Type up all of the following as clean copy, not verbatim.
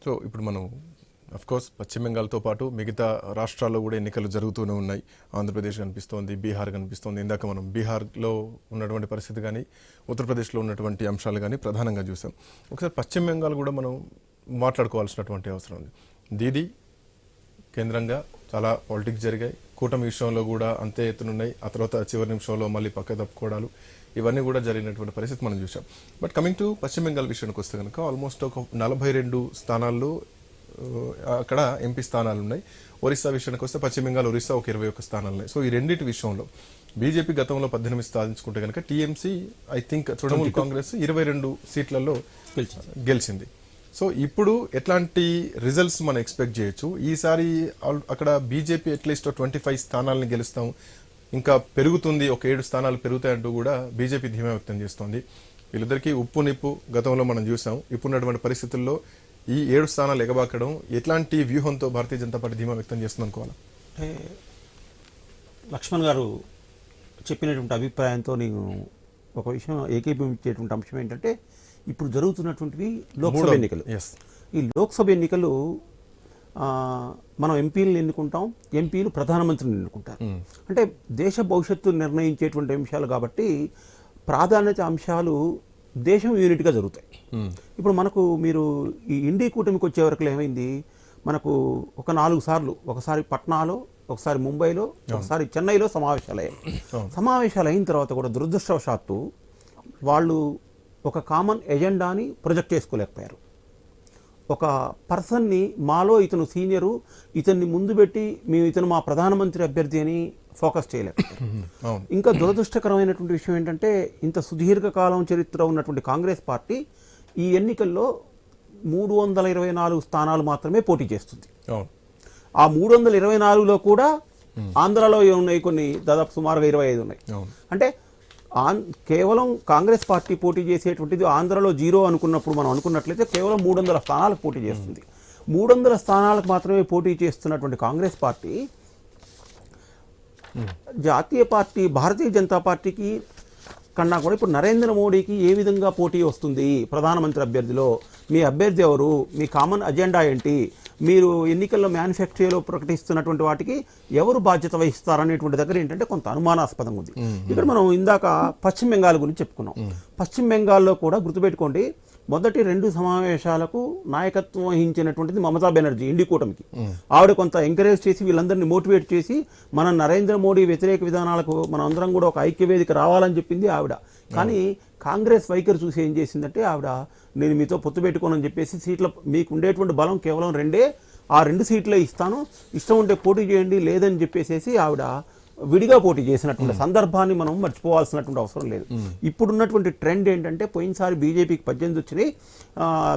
So ఇప్పుడు మనం course పశ్చిమ బెంగాల్తో పాటు మిగతా రాష్ట్రాల్లో కూడా ఎన్నికలు జరుగుతూనే ఉన్నాయి. ఆంధ్రప్రదేశ్ కనిపిస్తోంది, బీహార్ కనిపిస్తోంది. ఇందాక మనం బీహార్లో ఉన్నటువంటి పరిస్థితి కానీ ఉత్తరప్రదేశ్లో ఉన్నటువంటి అంశాలు కానీ ప్రధానంగా చూసాం. ఒకసారి పశ్చిమ బెంగాల్ కూడా మనం మాట్లాడుకోవాల్సినటువంటి అవసరం ఉంది. దీది కేంద్రంగా చాలా పాలిటిక్స్ జరిగాయి. కూటమి విషయంలో కూడా అంతే ఎత్తునున్నాయి. ఆ తర్వాత చివరి నిమిషంలో మళ్ళీ పక్క తప్పుకోవడాలు ఇవన్నీ కూడా జరిగినటువంటి పరిస్థితి మనం చూసాం. బట్ కమింగ్ టు పశ్చిమ బెంగాల్ విషయానికి వస్తే కనుక ఆల్మోస్ట్ ఒక 42 స్థానాల్లో అక్కడ ఎంపీ స్థానాలు ఉన్నాయి. ఒరిస్సా విషయానికి వస్తే పశ్చిమ బెంగాల్, ఒరిస్సా ఒక 21 స్థానాలు ఉన్నాయి. సో ఈ రెండింటి విషయంలో బీజేపీ గతంలో 18 సాధించుకుంటే కనుక TMC I think Trinamool Congress 22 సీట్లలో గెలిచింది. సో ఇప్పుడు ఎట్లాంటి రిజల్ట్స్ మనం ఎక్స్పెక్ట్ చేయొచ్చు? ఈసారి అక్కడ బీజేపీ అట్లీస్ట్ 25 స్థానాలను గెలుస్తాం, ఇంకా పెరుగుతుంది, ఒక 7 స్థానాలు పెరుగుతాయంటూ కూడా బీజేపీ ధీమా వ్యక్తం చేస్తోంది. వీళ్ళిద్దరికీ ఉప్పు నిప్పు గతంలో మనం చూసాం. ఇప్పుడున్నటువంటి పరిస్థితుల్లో ఈ 7 స్థానాలు ఎగబాకడం ఎట్లాంటి వ్యూహంతో భారతీయ జనతా పార్టీ ధీమా వ్యక్తం చేస్తుంది అనుకోవాలి? అంటే లక్ష్మణ్ గారు చెప్పినటువంటి అభిప్రాయంతో నేను ఒక విషయం ఏకీభవించేటువంటి అంశం ఏంటంటే, ఇప్పుడు జరుగుతున్నటువంటివి లోక్సభ ఎన్నికలు. ఈ లోక్సభ ఎన్నికలు మనం ఎంపీలను ఎన్నుకుంటాం, ఎంపీలు ప్రధానమంత్రిని ఎన్నుకుంటారు. అంటే దేశ భవిష్యత్తు నిర్ణయించేటువంటి అంశాలు కాబట్టి ప్రాధాన్యత అంశాలు దేశం యూనిట్గా జరుగుతాయి. ఇప్పుడు మనకు మీరు ఈ ఇండి కూటమికి వచ్చే వరకు ఏమైంది, మనకు ఒక 4 సార్లు, ఒకసారి పట్నాలో, ఒకసారి ముంబైలో, ఒకసారి చెన్నైలో సమావేశాలు అయ్యాయి. సమావేశాలు అయిన తర్వాత కూడా దురదృష్టవశాత్తు వాళ్ళు ఒక కామన్ ఎజెండాని ప్రొజెక్ట్ చేసుకోలేకపోయారు. ఒక పర్సన్ని మాలో ఇతను సీనియరు, ఇతన్ని ముందు పెట్టి మేము ఇతను మా ప్రధానమంత్రి అభ్యర్థి అని ఫోకస్ చేయలేకపోయారు. ఇంకా దురదృష్టకరమైనటువంటి విషయం ఏంటంటే, ఇంత సుదీర్ఘకాలం చరిత్ర ఉన్నటువంటి కాంగ్రెస్ పార్టీ ఈ ఎన్నికల్లో 324 స్థానాలు మాత్రమే పోటీ చేస్తుంది. ఆ 324లో కూడా ఆంధ్రాలో ఉన్నాయి కొన్ని, దాదాపు సుమారుగా 25 ఉన్నాయి. అంటే కేవలం కాంగ్రెస్ పార్టీ పోటీ చేసేటువంటిది ఆంధ్రలో 0 అనుకున్నప్పుడు మనం అనుకున్నట్లయితే కేవలం 300 స్థానాలకు పోటీ చేస్తుంది. 300 స్థానాలకు మాత్రమే పోటీ చేస్తున్నటువంటి కాంగ్రెస్ పార్టీ జాతీయ పార్టీ భారతీయ జనతా పార్టీకి కన్నా కూడా ఇప్పుడు నరేంద్ర మోడీకి ఏ విధంగా పోటీ వస్తుంది? ప్రధానమంత్రి అభ్యర్థిలో మీ అభ్యర్థి ఎవరు, మీ కామన్ అజెండా ఏంటి, మీరు ఎన్నికల్లో మేనిఫెస్టోలో ప్రకటిస్తున్నటువంటి వాటికి ఎవరు బాధ్యత వహిస్తారనేటువంటి దగ్గర ఏంటంటే కొంత అనుమానాస్పదంగా ఉంది. ఇక్కడ మనం ఇందాక పశ్చిమ బెంగాల్ గురించి చెప్పుకున్నాం. పశ్చిమ బెంగాల్లో కూడా గుర్తుపెట్టుకోండి, మొదటి 2 సమావేశాలకు నాయకత్వం వహించినటువంటిది మమతా బెనర్జీ ఇండి కూటమికి. ఆవిడ కొంత ఎంకరేజ్ చేసి వీళ్ళందరినీ మోటివేట్ చేసి మన నరేంద్ర మోడీ వ్యతిరేక విధానాలకు మనం అందరం కూడా ఒక ఐక్యవేదిక రావాలని చెప్పింది ఆవిడ. కానీ కాంగ్రెస్ వైఖరి చూసి ఏం చేసిందంటే, ఆవిడ నేను మీతో పొత్తు పెట్టుకోనని చెప్పేసి సీట్ల మీకు ఉండేటువంటి బలం కేవలం 2, ఆ 2 సీట్లే ఇస్తాను, ఇష్టం ఉంటే పోటీ చేయండి, లేదని చెప్పేసి ఆవిడ విడిగా పోటీ చేసినటువంటి సందర్భాన్ని మనం మర్చిపోవాల్సినటువంటి అవసరం లేదు. ఇప్పుడున్నటువంటి ట్రెండ్ ఏంటంటే, పోయినసారి బీజేపీకి 18 వచ్చినాయి,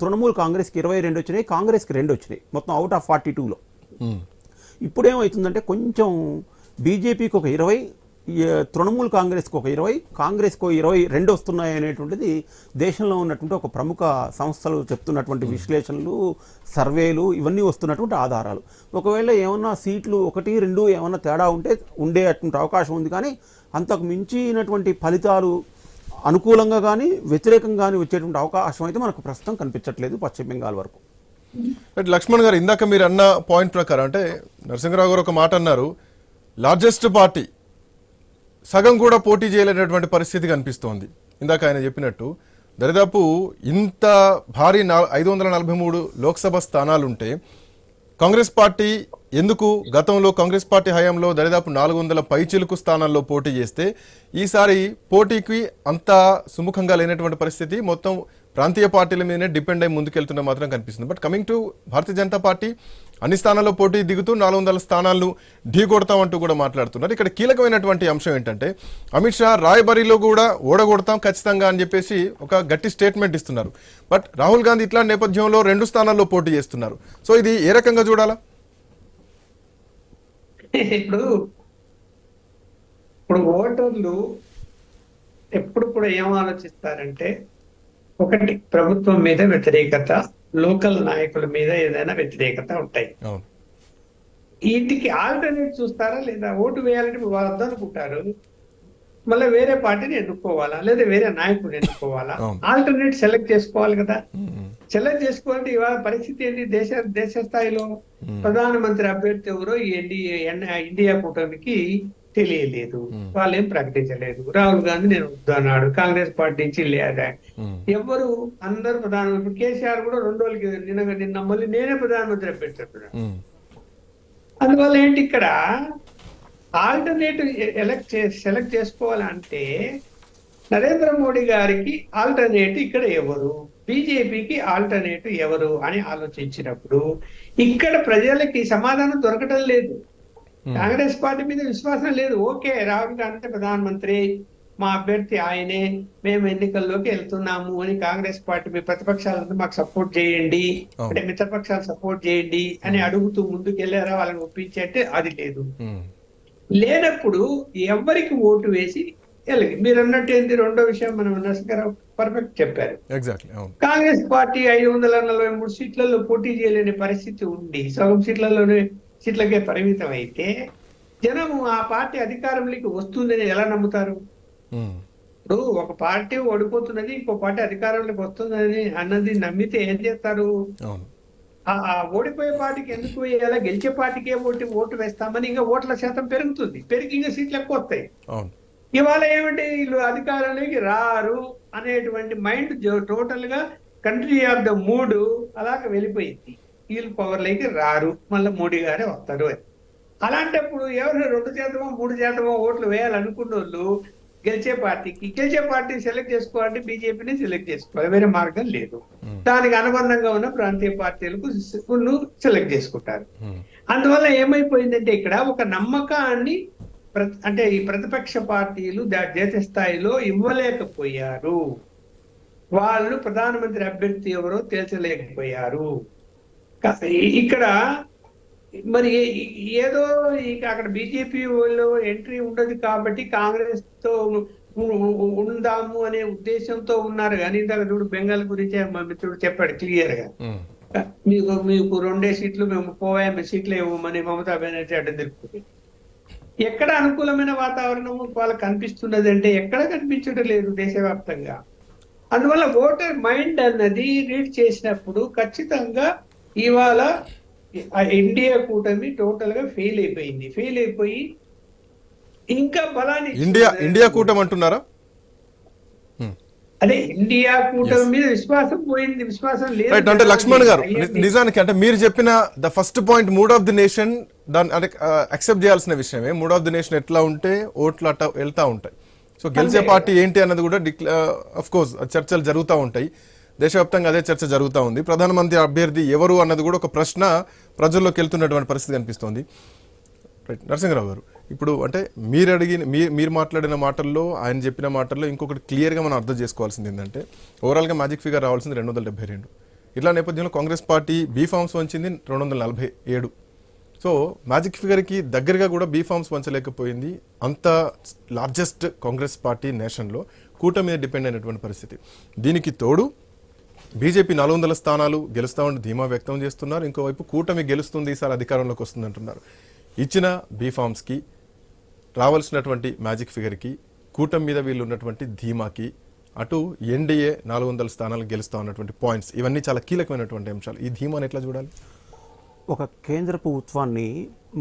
తృణమూల్ కాంగ్రెస్కి 22 వచ్చినాయి, కాంగ్రెస్కి 2 వచ్చినాయి, మొత్తం అవుట్ ఆఫ్ 42లో. ఇప్పుడేమవుతుందంటే కొంచెం బీజేపీకి ఒక 20, తృణమూల్ కాంగ్రెస్కి ఒక 20, కాంగ్రెస్కి 22 వస్తున్నాయి అనేటువంటిది దేశంలో ఉన్నటువంటి ఒక ప్రముఖ సంస్థలు చెప్తున్నటువంటి విశ్లేషణలు, సర్వేలు, ఇవన్నీ వస్తున్నటువంటి ఆధారాలు. ఒకవేళ ఏమన్నా సీట్లు 1, 2 ఏమన్నా తేడా ఉంటే ఉండేటువంటి అవకాశం ఉంది. కానీ అంతకు మించినటువంటి ఫలితాలు అనుకూలంగా కానీ వ్యతిరేకంగా కానీ వచ్చేటువంటి అవకాశం అయితే మనకు ప్రస్తుతం కనిపించట్లేదు పశ్చిమ బెంగాల్ వరకు. లక్ష్మణ్ గారు, ఇందాక మీరు అన్న పాయింట్ ప్రకారం అంటే నరసింహరావు గారు ఒక మాట అన్నారు, లార్జెస్ట్ పార్టీ సగం కూడా పోటీ చేయలేనటువంటి పరిస్థితి కనిపిస్తోంది. ఇందాక ఆయన చెప్పినట్టు దరిదాపు ఇంత భారీ 543 లోక్సభ స్థానాలుంటే కాంగ్రెస్ పార్టీ ఎందుకు గతంలో కాంగ్రెస్ పార్టీ హయాంలో దరిదాపు 400 పైచిలుకు స్థానాల్లో పోటీ చేస్తే ఈసారి పోటీకి అంత సుముఖంగా లేనటువంటి పరిస్థితి, మొత్తం ప్రాంతీయ పార్టీల మీదనే డిపెండ్ అయి ముందుకెళ్తున్న మాత్రం కనిపిస్తుంది. But coming to Bharatiya Janata party అన్ని స్థానాల్లో పోటీ దిగుతూ 400 స్థానాలను ఢీ కొడతామంటూ కూడా మాట్లాడుతున్నారు. ఇక్కడ కీలకమైనటువంటి అంశం ఏంటంటే, అమిత్ షా రాయబరీలో కూడా ఓడగొడతాం ఖచ్చితంగా అని చెప్పేసి ఒక గట్టి స్టేట్మెంట్ ఇస్తున్నారు. బట్ రాహుల్ గాంధీ ఇట్లాంటి నేపథ్యంలో 2 స్థానాల్లో పోటీ చేస్తున్నారు. సో ఇది ఏ రకంగా చూడాలా? ఇప్పుడు ఓటర్లు ఎప్పుడు కూడా ఏం ఆలోచిస్తారంటే, ఒకటి ప్రభుత్వం మీద వ్యతిరేకత, లోకల్ నాయకుల మీద ఏదైనా వ్యతిరేకత ఉంటాయి. వీటికి ఆల్టర్నేట్ చూస్తారా లేదా? ఓటు వేయాలంటే వద్దనుకుంటారు, మళ్ళీ వేరే పార్టీని ఎన్నుకోవాలా లేదా వేరే నాయకుడిని ఎన్నుకోవాలా? ఆల్టర్నేట్ సెలెక్ట్ చేసుకోవాలి కదా. సెలెక్ట్ చేసుకోవాలంటే ఇవాళ పరిస్థితి ఏంటి? దేశ స్థాయిలో ప్రధానమంత్రి అభ్యర్థి ఎవరో ఈ ఇండియా కూటమికి తెలియలేదు, వాళ్ళేం ప్రకటించలేదు. రాహుల్ గాంధీ నేను వద్దన్నాడు, కాంగ్రెస్ పార్టీ నుంచి లేదా ఎవరు, అందరూ ప్రధానమంత్రి. కేసీఆర్ కూడా 2 రోజులకి నిన్న మళ్ళీ నేనే ప్రధానమంత్రి అభ్యర్థి అంటున్నాడు. అందువల్ల ఏంటి, ఇక్కడ ఆల్టర్నేటివ్ సెలెక్ట్ చేసుకోవాలంటే నరేంద్ర మోడీ గారికి ఆల్టర్నేటివ్ ఇక్కడ ఎవరు, బీజేపీకి ఆల్టర్నేటివ్ ఎవరు అని ఆలోచించినప్పుడు ఇక్కడ ప్రజలకి సమాధానం దొరకడం లేదు. కాంగ్రెస్ పార్టీ మీద విశ్వాసం లేదు. ఓకే, రాహుల్ గాంధీ ప్రధానమంత్రి, మా అభ్యర్థి ఆయనే, మేము ఎన్నికల్లోకి వెళ్తున్నాము అని కాంగ్రెస్ పార్టీ మీ ప్రతిపక్షాలంతా మాకు సపోర్ట్ చేయండి అంటే మిత్రపక్షాలు సపోర్ట్ చేయండి అని అడుగుతూ ముందుకు వెళ్ళారా వాళ్ళని ఒప్పించేట్టే అది లేదు. లేనప్పుడు ఎవరికి ఓటు వేసి మీరు అన్నట్టు ఏంటి, రెండో విషయం మనం నరసింహారావు పర్ఫెక్ట్ చెప్పారు. కాంగ్రెస్ పార్టీ 543 సీట్లలో పోటీ చేయలేని పరిస్థితి ఉండి సగం సీట్లకే పరిమితం అయితే జనం ఆ పార్టీ అధికారంలోకి వస్తుందని ఎలా నమ్ముతారు? ఇప్పుడు ఒక పార్టీ ఓడిపోతున్నది, ఇంకో పార్టీ అధికారంలోకి వస్తుందని అన్నది నమ్మితే ఏం చేస్తారు? ఆ ఓడిపోయే పార్టీకి ఎందుకు వేయాలా, గెలిచే పార్టీకే ఓటు వేస్తామని ఇంకా ఓట్ల శాతం పెరుగుతుంది, పెరిగి ఇంకా సీట్లు ఎక్కువ వస్తాయి. ఇవాళ ఏమిటి, వీళ్ళు అధికారంలోకి రారు అనేటువంటి మైండ్ టోటల్ గా కంట్రీ ఆఫ్ ద మూడ్ అలాగే వెళ్ళిపోయింది. వీళ్ళు పవర్లోకి రారు, మళ్ళీ మోడీ గారే వస్తారు అని. అలాంటప్పుడు ఎవరు 2% 3% ఓట్లు వేయాలనుకున్న వాళ్ళు గెలిచే పార్టీని సెలెక్ట్ చేసుకోవాలంటే బీజేపీని సెలెక్ట్ చేసుకోవాలి, వేరే మార్గం లేదు. దానికి అనుబంధంగా ఉన్న ప్రాంతీయ పార్టీలకు సెలెక్ట్ చేసుకుంటారు. అందువల్ల ఏమైపోయిందంటే ఇక్కడ ఒక నమ్మకాన్ని అంటే ఈ ప్రతిపక్ష పార్టీలు జాతీయ స్థాయిలో ఇవ్వలేకపోయారు. వాళ్ళు ప్రధానమంత్రి అభ్యర్థి ఎవరో తేల్చలేకపోయారు. ఇక్కడ మరి ఏదో అక్కడ బీజేపీ వాళ్ళు ఎంట్రీ ఉండదు కాబట్టి కాంగ్రెస్ తో ఉందాము అనే ఉద్దేశంతో ఉన్నారు. కానీ ఇందాక చూడు బెంగాల్ గురించి మా మిత్రుడు చెప్పాడు క్లియర్ గా, మీకు 2 సీట్లు మేము 30 సీట్లు ఇవ్వమని మమతా బెనర్జీ అడ్డం తిరుగుతుంది. ఎక్కడ అనుకూలమైన వాతావరణం వాళ్ళకి కనిపిస్తున్నది అంటే ఎక్కడ కనిపించడం లేదు దేశవ్యాప్తంగా. అందువల్ల ఓటర్ మైండ్ అన్నది రీడ్ చేసినప్పుడు ఖచ్చితంగా ఇవాళ ఇండియా కూటమి టోటల్ గా ఫెయిల్ అయిపోయి ఇంకా బలాన్ని ఇండియా కూటమి అంటున్నారా? అదే ఇండియా కూటమి మీద విశ్వాసం పోయింది, విశ్వాసం లేదు. అంటే లక్ష్మణ్ గారు నిజానికి అంటే మీరు చెప్పిన the first point mood of the nation దాన్ని అంటే అక్సెప్ట్ చేయాల్సిన విషయమే. మూడ్ ఆఫ్ ది నేషన్ ఎట్లా ఉంటే ఓట్లు అట్లా వెళ్తా ఉంటాయి. సో గెలిచే పార్టీ ఏంటి అన్నది కూడా అఫ్ కోర్స్ చర్చలు జరుగుతూ ఉంటాయి. దేశవ్యాప్తంగా అదే చర్చ జరుగుతూ ఉంది. ప్రధానమంత్రి అభ్యర్థి ఎవరు అన్నది కూడా ఒక ప్రశ్న ప్రజల్లోకి వెళ్తున్నటువంటి పరిస్థితి కనిపిస్తోంది. రైట్, నరసింహరావు గారు, ఇప్పుడు అంటే మీరు మాట్లాడిన మాటల్లో ఆయన చెప్పిన మాటల్లో ఇంకొకటి క్లియర్గా మనం అర్థం చేసుకోవాల్సింది ఏంటంటే ఓవరాల్గా మ్యాజిక్ ఫిగర్ రావాల్సింది 272. ఇట్లా నేపథ్యంలో కాంగ్రెస్ పార్టీ బీఫామ్స్ వంచింది 247. సో మ్యాజిక్ ఫిగర్కి దగ్గరగా కూడా బీఫామ్స్ వంచలేకపోయింది. అంత లార్జెస్ట్ కాంగ్రెస్ పార్టీ నేషన్లో కూటమి మీద డిపెండ్ అయినటువంటి పరిస్థితి. దీనికి తోడు బీజేపీ 400 స్థానాలు గెలుస్తామని ధీమా వ్యక్తం చేస్తున్నారు. ఇంకోవైపు కూటమి గెలుస్తుంది, ఈసారి అధికారంలోకి వస్తుంది అంటున్నారు. ఇచ్చిన బీఫామ్స్కి, రావాల్సినటువంటి మ్యాజిక్ ఫిగర్కి, కూటమి మీద వీళ్ళు ఉన్నటువంటి ధీమాకి, అటు ఎన్డీఏ 400 స్థానాలు గెలుస్తా ఉన్నటువంటి పాయింట్స్, ఇవన్నీ చాలా కీలకమైనటువంటి అంశాలు. ఈ ధీమాని ఎట్లా చూడాలి? ఒక కేంద్ర ప్రభుత్వాన్ని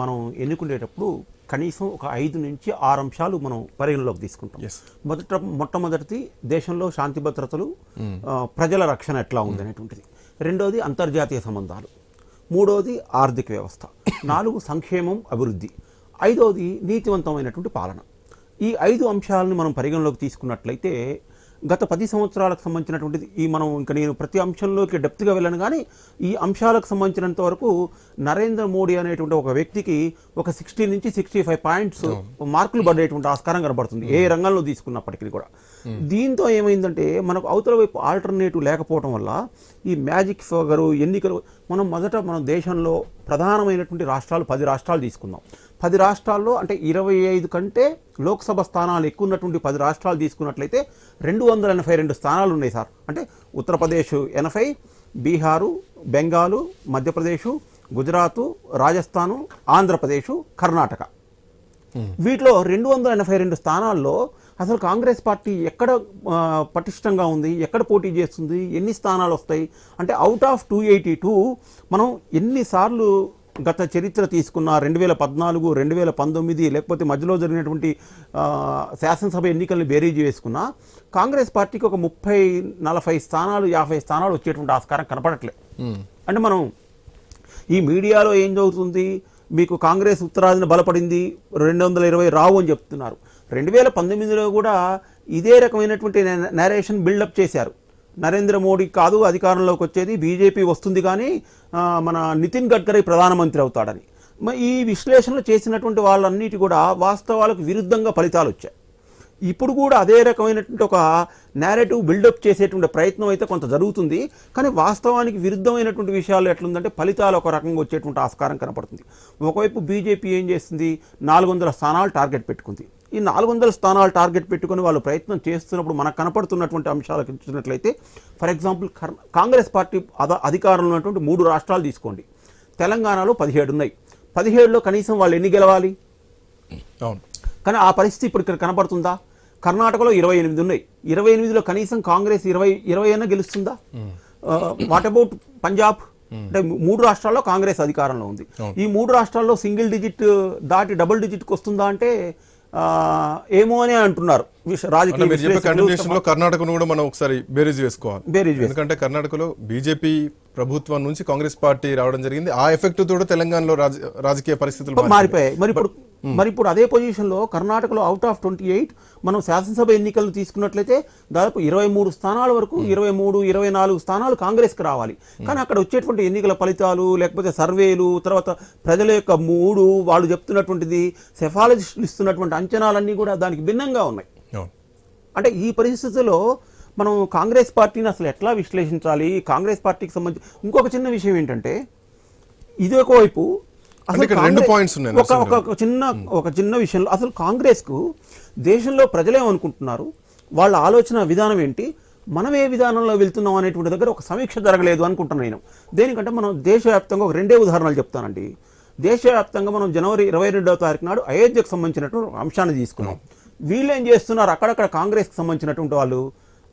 మనం ఎన్నుకునేటప్పుడు కనీసం ఒక 5 నుంచి 6 అంశాలు మనం పరిగణలోకి తీసుకుంటాం. మొట్టమొదటిది దేశంలో శాంతి భద్రతలు, ప్రజల రక్షణ ఎట్లా ఉంది అనేటువంటిది. రెండోది అంతర్జాతీయ సంబంధాలు. మూడోది ఆర్థిక వ్యవస్థ. 4 సంక్షేమం, అభివృద్ధి. 5వది నీతివంతమైనటువంటి పాలన. ఈ 5 అంశాలను మనం పరిగణలోకి తీసుకున్నట్లయితే గత 10 సంవత్సరాలకు సంబంధించినటువంటిది నేను ప్రతి అంశంలోకి డెప్త్గా వెళ్ళను, కానీ ఈ అంశాలకు సంబంధించినంత వరకు నరేంద్ర మోడీ అనేటువంటి ఒక వ్యక్తికి ఒక 60 నుంచి 65 పాయింట్స్ మార్కులు పడేటువంటి ఆస్కారం కనబడుతుంది ఏ రంగంలో తీసుకున్నప్పటికీ కూడా. దీంతో ఏమైందంటే మనకు అవతల వైపు ఆల్టర్నేటివ్ లేకపోవడం వల్ల ఈ మ్యాజిక్ ఫిగర్ ఎన్నికలు మన దేశంలో ప్రధానమైనటువంటి రాష్ట్రాలు 10 రాష్ట్రాలు తీసుకుందాం. 10 రాష్ట్రాల్లో అంటే 25 కంటే లోక్సభ స్థానాలు ఎక్కువ ఉన్నటువంటి 10 రాష్ట్రాలు తీసుకున్నట్లయితే 282 స్థానాలు ఉన్నాయి సార్. అంటే ఉత్తరప్రదేశ్ 80, బీహారు, బెంగాలు, మధ్యప్రదేశ్, గుజరాత్, రాజస్థాను, ఆంధ్రప్రదేశ్, కర్ణాటక. వీటిలో 282 స్థానాల్లో అసలు కాంగ్రెస్ పార్టీ ఎక్కడ పటిష్టంగా ఉంది, ఎక్కడ పోటీ చేస్తుంది, ఎన్ని స్థానాలు వస్తాయి అంటే అవుట్ ఆఫ్ 282 మనం ఎన్నిసార్లు గత చరిత్ర తీసుకున్న 2014, 2019 లేకపోతే మధ్యలో జరిగినటువంటి శాసనసభ ఎన్నికలను బేరీజు వేసుకున్నా కాంగ్రెస్ పార్టీకి ఒక 30-40 స్థానాలు 50 స్థానాలు వచ్చేటువంటి ఆస్కారం కనపడట్లేదు. అంటే మనం ఈ మీడియాలో ఏం జరుగుతుంది, మీకు కాంగ్రెస్ ఉత్తరాదిన బలపడింది 220 రావు అని చెప్తున్నారు. 2019లో కూడా ఇదే రకమైనటువంటి నరేషన్ బిల్డప్ చేశారు. నరేంద్ర మోడీ కాదు అధికారంలోకి వచ్చేది, బీజేపీ వస్తుంది కానీ మన నితిన్ గడ్కరీ ప్రధానమంత్రి అవుతాడని. ఈ విశ్లేషణలు చేసినటువంటి వాళ్ళన్నిటి కూడా వాస్తవాలకు విరుద్ధంగా ఫలితాలు వచ్చాయి. ఇప్పుడు కూడా అదే రకమైనటువంటి ఒక నేరేటివ్ బిల్డప్ చేసేటువంటి ప్రయత్నం అయితే కొంత జరుగుతుంది. కానీ వాస్తవానికి విరుద్ధమైనటువంటి విషయాలు ఎట్లుందంటే ఫలితాలు ఒక రకంగా వచ్చేటువంటి ఆస్కారం కనపడుతుంది. ఒకవైపు బీజేపీ ఏం చేస్తుంది, 400 స్థానాలు టార్గెట్ పెట్టుకుంది. ఈ 400 స్థానాలు టార్గెట్ పెట్టుకుని వాళ్ళు ప్రయత్నం చేస్తున్నప్పుడు మనకు కనపడుతున్నటువంటి అంశాలకు చూసినట్లయితే ఫర్ ఎగ్జాంపుల్ కాంగ్రెస్ పార్టీ అధికారంలో ఉన్నటువంటి 3 రాష్ట్రాలు తీసుకోండి. తెలంగాణలో 17 ఉన్నాయి. 17లో కనీసం వాళ్ళు ఎన్ని గెలవాలి? అవును. కానీ ఆ పరిస్థితి ఇప్పుడు ఇక్కడ కనపడుతుందా? కర్ణాటకలో 28 ఉన్నాయి. 28లో కనీసం కాంగ్రెస్ 20 అయినా గెలుస్తుందా? What about Punjab? అంటే 3 రాష్ట్రాల్లో కాంగ్రెస్ అధికారంలో ఉంది. ఈ 3 రాష్ట్రాల్లో సింగిల్ డిజిట్ దాటి డబుల్ డిజిట్కి వస్తుందా అంటే ఏమో అని అంటున్నారు రాజకీయ. కర్ణాటకను కూడా మనం ఒకసారి బేరీజ్ వేసుకోవాలి. ఎందుకంటే కర్ణాటకలో బీజేపీ ప్రభుత్వం నుంచి కాంగ్రెస్ పార్టీ రావడం జరిగింది. ఆ ఎఫెక్ట్ తోడు తెలంగాణలో రాజకీయ పరిస్థితులు మారిపోయాయి. మరి ఇప్పుడు అదే పొజిషన్లో కర్ణాటకలో అవుట్ ఆఫ్ 28 మనం శాసనసభ ఎన్నికలు తీసుకున్నట్లయితే దాదాపు 23 స్థానాల వరకు 23-24 స్థానాలు కాంగ్రెస్కి రావాలి. కానీ అక్కడ వచ్చేటువంటి ఎన్నికల ఫలితాలు లేకపోతే సర్వేలు తర్వాత ప్రజల యొక్క మూడు వాళ్ళు చెప్తున్నటువంటిది సెఫాలజిస్టులు ఇస్తున్నటువంటి అంచనాలన్నీ కూడా దానికి భిన్నంగా ఉన్నాయి. అంటే ఈ పరిస్థితుల్లో మనం కాంగ్రెస్ పార్టీని అసలు ఎట్లా విశ్లేషించాలి? కాంగ్రెస్ పార్టీకి సంబంధించి ఇంకొక చిన్న విషయం ఏంటంటే ఇది ఒకవైపు అసలు ఒక చిన్న విషయంలో అసలు కాంగ్రెస్కు దేశంలో ప్రజలేమనుకుంటున్నారు, వాళ్ళ ఆలోచన విధానం ఏంటి, మనం ఏ విధానంలో వెళ్తున్నాం అనేటువంటి దగ్గర ఒక సమీక్ష జరగలేదు అనుకుంటున్నాను నేను. దేనికంటే మనం దేశవ్యాప్తంగా ఒక 2 ఉదాహరణలు చెప్తానండి. దేశవ్యాప్తంగా మనం జనవరి 22వ తారీఖు నాడు అయోధ్యకు సంబంధించినటువంటి అంశాన్ని తీసుకున్నాం. వీళ్ళు ఏం చేస్తున్నారు, అక్కడక్కడ కాంగ్రెస్కి సంబంధించినటువంటి వాళ్ళు